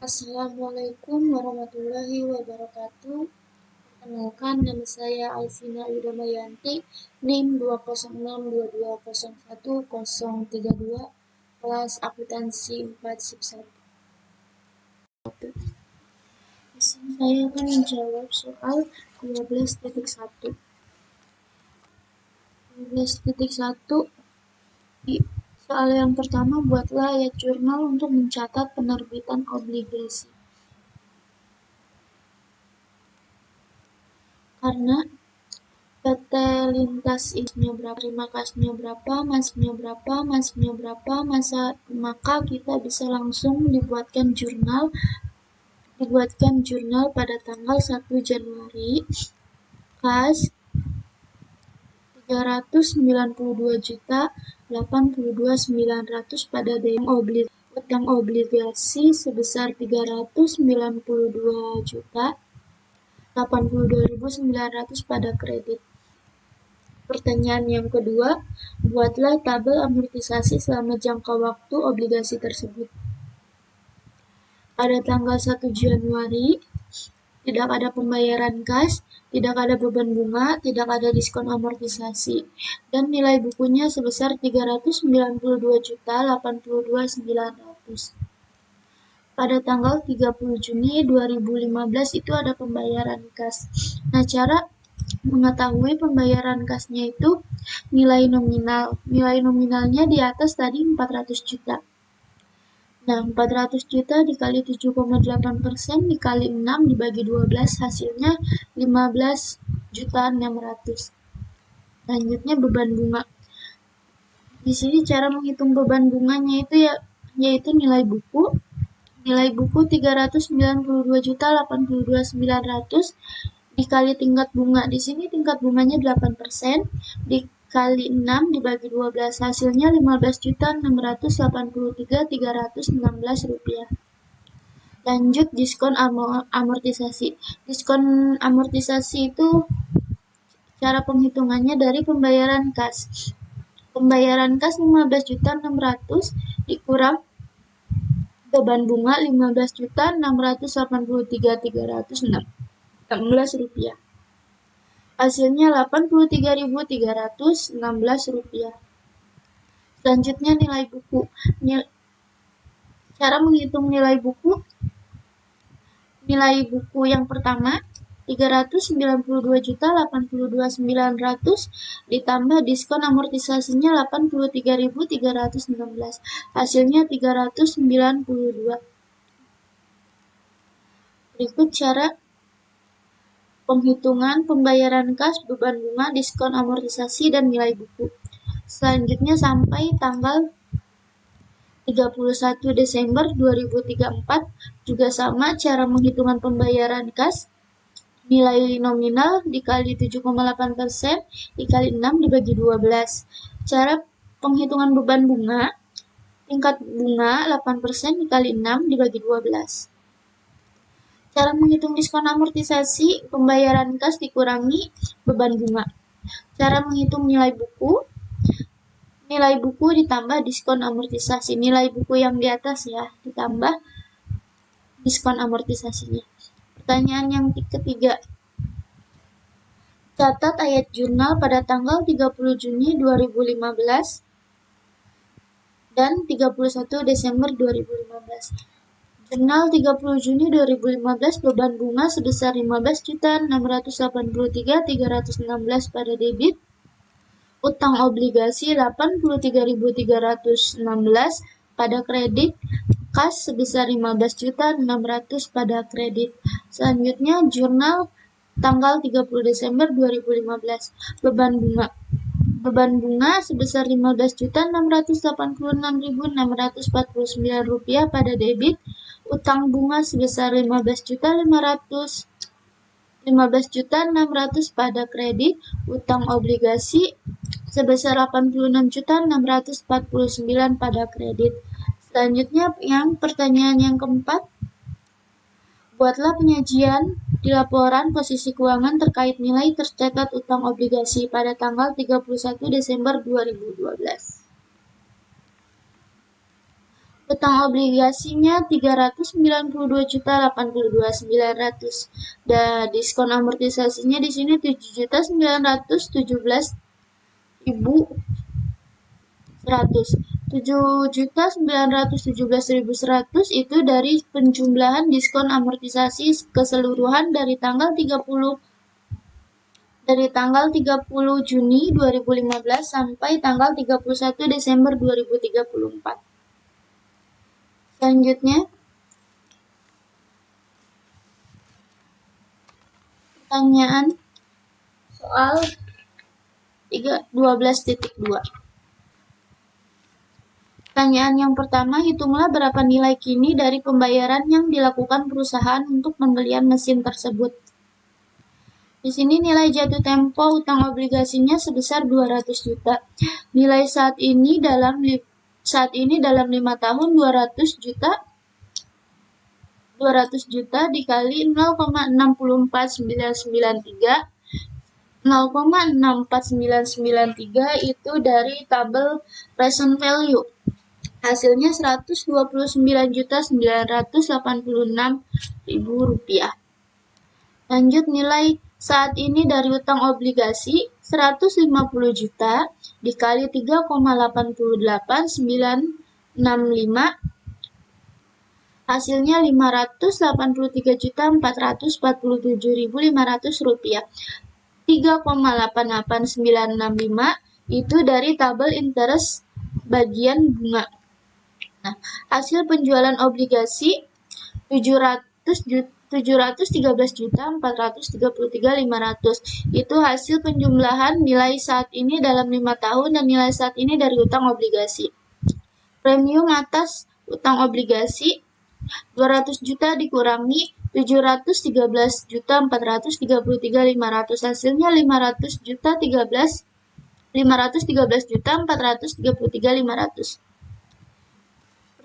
Assalamualaikum warahmatullahi wabarakatuh. Perkenalkan, nama saya Alvina Widamayanti, NIM 20622010032, kelas akuntansi 4 sib 1. Di sini saya akan menjawab soal 12.1. 12.1 soal yang pertama, buatlah ayat jurnal untuk mencatat penerbitan obligasi. Karena PT Lintas isinya berapa, terima kasihnya berapa, masnya berapa, masnya berapa, maka kita bisa langsung dibuatkan jurnal pada tanggal 1 Januari, kas 392.082.082.900 pada utang obligasi sebesar 392.082.082.900 pada kredit. Pertanyaan yang kedua, buatlah tabel amortisasi selama jangka waktu obligasi tersebut. Pada tanggal 1 Januari, tidak ada pembayaran kas, tidak ada beban bunga, tidak ada diskon amortisasi, dan nilai bukunya sebesar 392.082.900. Pada tanggal 30 Juni 2015 itu ada pembayaran kas. Nah, cara mengetahui pembayaran kasnya itu nilai nominal. Nilai nominalnya di atas tadi 400 juta. Nah, 400 juta dikali 7,8% dikali 6 dibagi 12 hasilnya 15.600. Selanjutnya beban bunga. Di sini cara menghitung beban bunganya itu yaitu nilai buku. Nilai buku 392.082.082.900 dikali tingkat bunga. Di sini tingkat bunganya 8%, dikali 6 dibagi 12 hasilnya 15.683.316 rupiah. Lanjut diskon amortisasi. Diskon amortisasi itu cara penghitungannya dari pembayaran kas. Pembayaran kas 15.600 dikurang beban bunga 15.683.316 rupiah. Hasilnya 83.316 rupiah. Selanjutnya nilai buku. Cara menghitung nilai buku. Nilai buku yang pertama 392.082.082.900 ditambah diskon amortisasinya 83.316. Hasilnya 392. Berikut cara penghitungan pembayaran kas, beban bunga, diskon amortisasi, dan nilai buku. Selanjutnya sampai tanggal 31 Desember 2034 juga sama cara menghitungan pembayaran kas. Nilai nominal dikali 7,8% dikali 6 dibagi 12. Cara penghitungan beban bunga, tingkat bunga 8% dikali 6 dibagi 12. Cara menghitung diskon amortisasi, pembayaran kas dikurangi beban bunga. Cara menghitung nilai buku ditambah diskon amortisasi. Nilai buku yang di atas ya, ditambah diskon amortisasinya. Pertanyaan yang ketiga. Catat ayat jurnal pada tanggal 30 Juni 2015 dan 31 Desember 2015. Jurnal 30 Juni 2015 beban bunga sebesar 15.683.316 pada debit, utang obligasi 83.316 pada kredit, kas sebesar 15.600 pada kredit. Selanjutnya jurnal tanggal 30 Desember 2015 beban bunga. Beban bunga sebesar 15.686.649 rupiah pada debit, utang bunga sebesar 15.600 pada kredit, utang obligasi sebesar 86.649 pada kredit. Selanjutnya yang pertanyaan yang keempat, buatlah penyajian di laporan posisi keuangan terkait nilai tercatat utang obligasi pada tanggal 31 Desember 2012. Utang obligasinya 392.082.082.900 dan diskon amortisasinya di sini 7.917.100. 7.917.100 itu dari penjumlahan diskon amortisasi keseluruhan dari tanggal 30 Juni 2015 sampai tanggal 31 Desember 2034. Selanjutnya, pertanyaan soal 12.2. Pertanyaan yang pertama, hitunglah berapa nilai kini dari pembayaran yang dilakukan perusahaan untuk pembelian mesin tersebut. Di sini nilai jatuh tempo utang obligasinya sebesar 200 juta. Nilai saat ini dalam 5 tahun 200 juta dikali 0,64993. 0,64993 itu dari tabel present value. Hasilnya Rp129.986.000. Lanjut, nilai saat ini dari utang obligasi 150 juta dikali 3,88965. Hasilnya Rp583.447.500. 3,88965 itu dari tabel interest bagian bunga. Nah, hasil penjualan obligasi 713.433.500 itu hasil penjumlahan nilai saat ini dalam 5 tahun dan nilai saat ini dari utang obligasi. Premium atas utang obligasi 200 juta dikurangi 713.433.500, hasilnya 513.433.500.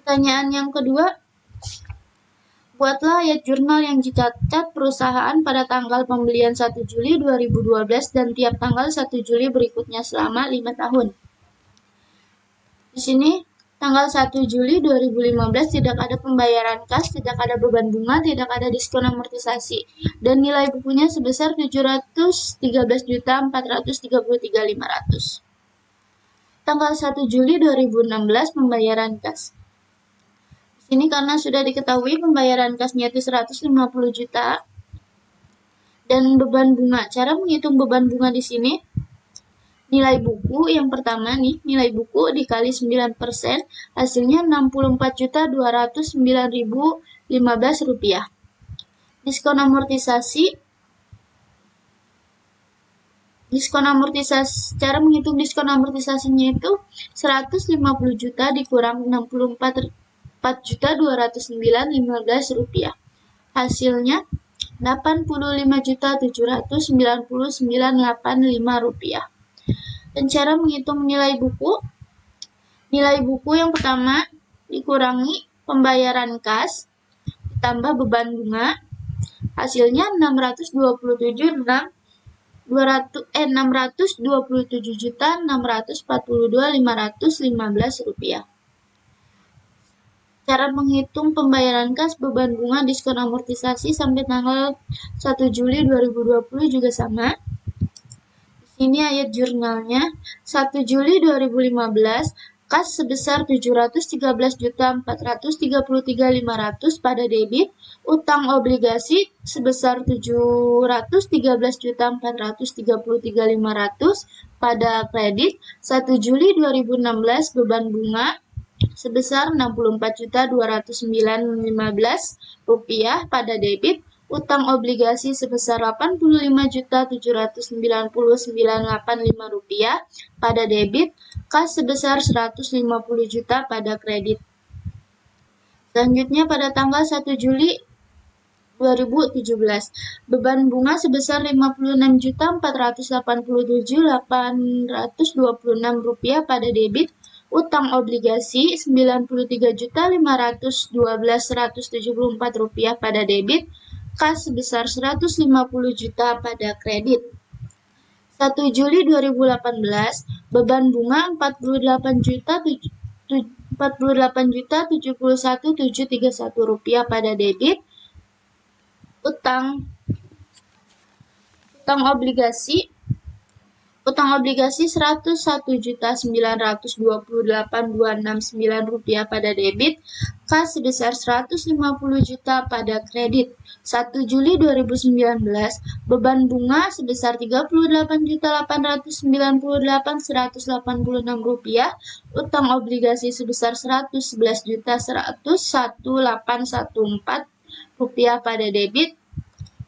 Pertanyaan yang kedua, buatlah ayat jurnal yang dicatat perusahaan pada tanggal pembelian 1 Juli 2012 dan tiap tanggal 1 Juli berikutnya selama 5 tahun. Di sini tanggal 1 Juli 2015 tidak ada pembayaran kas, tidak ada beban bunga, tidak ada diskon amortisasi, dan nilai bukunya sebesar 713.433.500. Tanggal 1 Juli 2016 pembayaran kas. Di sini karena sudah diketahui pembayaran kasnya itu 150 juta dan beban bunga. Cara menghitung beban bunga di sini, nilai buku yang pertama nih, nilai buku dikali 9%, hasilnya Rp64.209.015. Diskon amortisasi, cara menghitung diskon amortisasinya itu 150 juta dikurang 64.209.015. Hasilnya Rp85.799.85. Dan cara menghitung nilai buku yang pertama dikurangi pembayaran kas ditambah beban bunga, hasilnya Rp627.642.515. Cara menghitung pembayaran kas, beban bunga, diskon amortisasi sampai tanggal 1 Juli 2020 juga sama. Ini ayat jurnalnya 1 Juli 2015 kas sebesar 713.433.500 pada debit, utang obligasi sebesar 713.433.500 pada kredit. 1 Juli 2016 beban bunga sebesar Rp64.209.015 pada debit, utang obligasi sebesar Rp85.799.805 pada debit, kas sebesar Rp150 juta pada kredit. Selanjutnya pada tanggal 1 Juli 2017, beban bunga sebesar Rp55.487.826 pada debit, utang obligasi Rp93.512.174 pada debit, kas sebesar Rp150 juta pada kredit. 1 Juli 2018, beban bunga Rp48.700.000 Rp48.717.731 pada debit. Utang obligasi Rp101.928.269 pada debit, kas sebesar Rp150 juta pada kredit. 1 Juli 2019, beban bunga sebesar Rp38.898.186, utang obligasi sebesar Rp111.101.814 pada debit,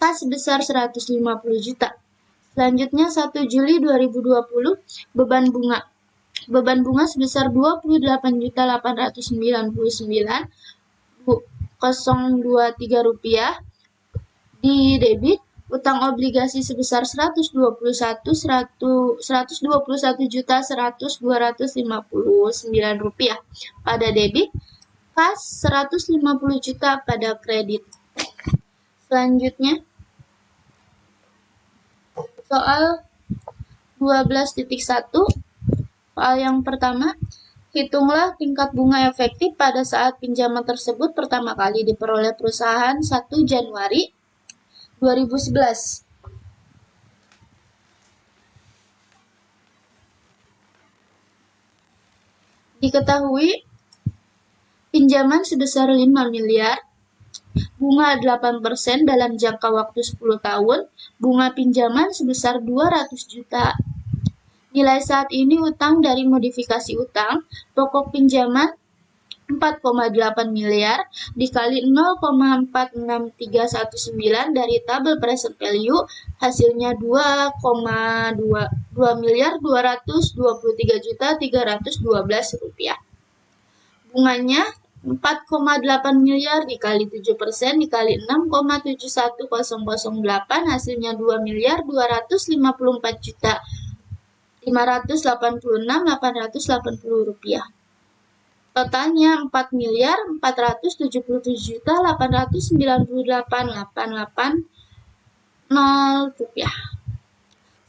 kas sebesar Rp150 juta. Selanjutnya 1 Juli 2020, beban bunga sebesar Rp28.899.023 di debit, utang obligasi sebesar Rp121.129.000 pada debit, kas Rp150 juta pada kredit. Selanjutnya soal 12.1. Soal yang pertama, hitunglah tingkat bunga efektif pada saat pinjaman tersebut pertama kali diperoleh perusahaan 1 Januari 2011. Diketahui pinjaman sebesar 5 miliar, bunga 8% dalam jangka waktu 10 tahun, bunga pinjaman sebesar 200 juta. Nilai saat ini utang dari modifikasi utang, pokok pinjaman 4,8 miliar dikali 0,46319 dari tabel present value, hasilnya 2,223.312 rupiah. Bunganya 4,8 miliar dikali 7% dikali 6,71008, hasilnya 2.254.586.880 rupiah. Totalnya 4.477.898.880 rupiah.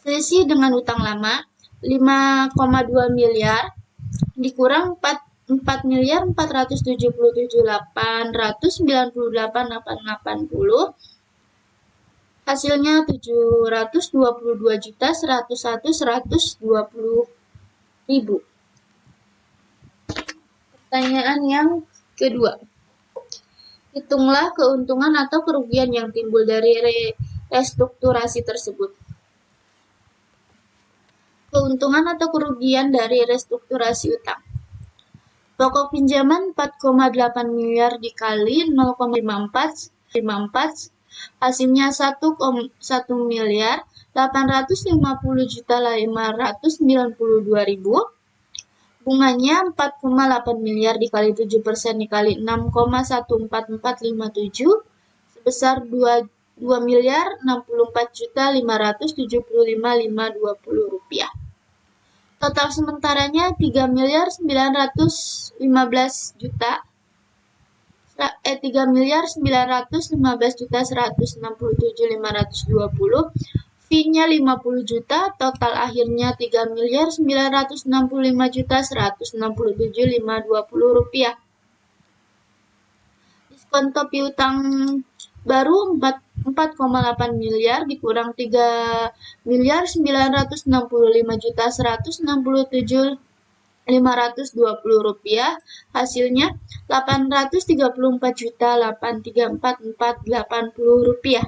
Selisih dengan utang lama 5,2 miliar dikurang 4.477.898.880, hasilnya 722.101.120.000. Pertanyaan yang kedua, hitunglah keuntungan atau kerugian yang timbul dari restrukturasi tersebut. Keuntungan atau kerugian dari restrukturasi utang. Pokok pinjaman 4,8 miliar dikali 0,54, hasilnya 1,1 miliar 850.592.000. Bunganya 4,8 miliar dikali 7% dikali 6,14457 sebesar 2.064.575.520 rupiah. Total sementaranya 3.915.167.520. Fee-nya 50 juta, total akhirnya 3.965.167.520 rupiah. Diskonto piutang baru 4,8 miliar dikurang 3.965.167.520 rupiah, hasilnya 834.834.480 rupiah.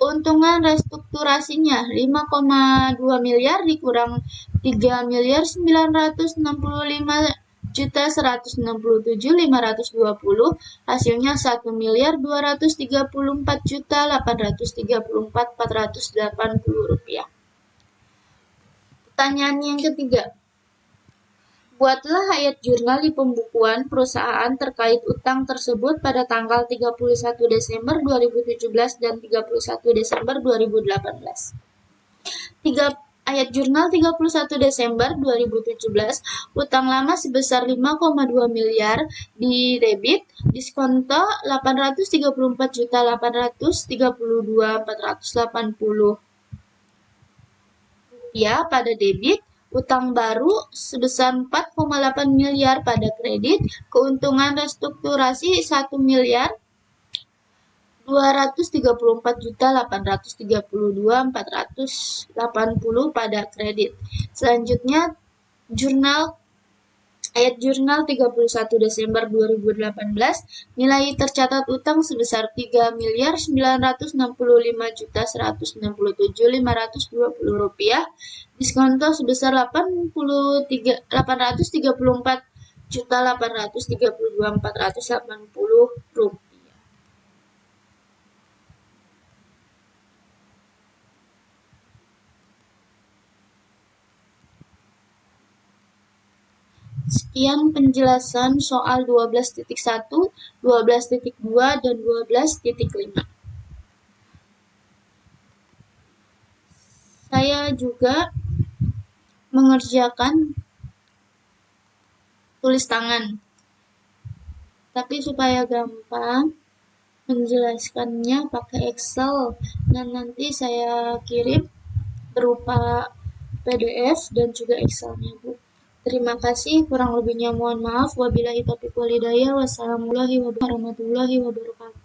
Keuntungan restrukturasinya 5,2 miliar dikurang 3.965.167.520, hasilnya 1.234.834.480 rupiah. Pertanyaan yang ketiga, buatlah ayat jurnal di pembukuan perusahaan terkait utang tersebut pada tanggal 31 Desember 2017 dan 31 Desember 2018. Ayat jurnal 31 Desember 2017, utang lama sebesar 5,2 miliar di debit, diskonto 834.832.480 rupiah pada debit, utang baru sebesar 4,8 miliar pada kredit, keuntungan restrukturasi 1 miliar 234.832.480 pada kredit. Selanjutnya, ayat jurnal 31 Desember 2018, nilai tercatat utang sebesar 3.965.167.520 rupiah, diskonto sebesar 834.832.480 rupiah. Sekian penjelasan soal 12.1, 12.2, dan 12.5. Saya juga mengerjakan tulis tangan. Tapi supaya gampang menjelaskannya pakai Excel, dan nanti saya kirim berupa PDF dan juga Excel-nya, Bu. Terima kasih, kurang lebihnya mohon maaf. Wabillahi taufiq wal hidayah. Wassalamualaikum warahmatullahi wabarakatuh.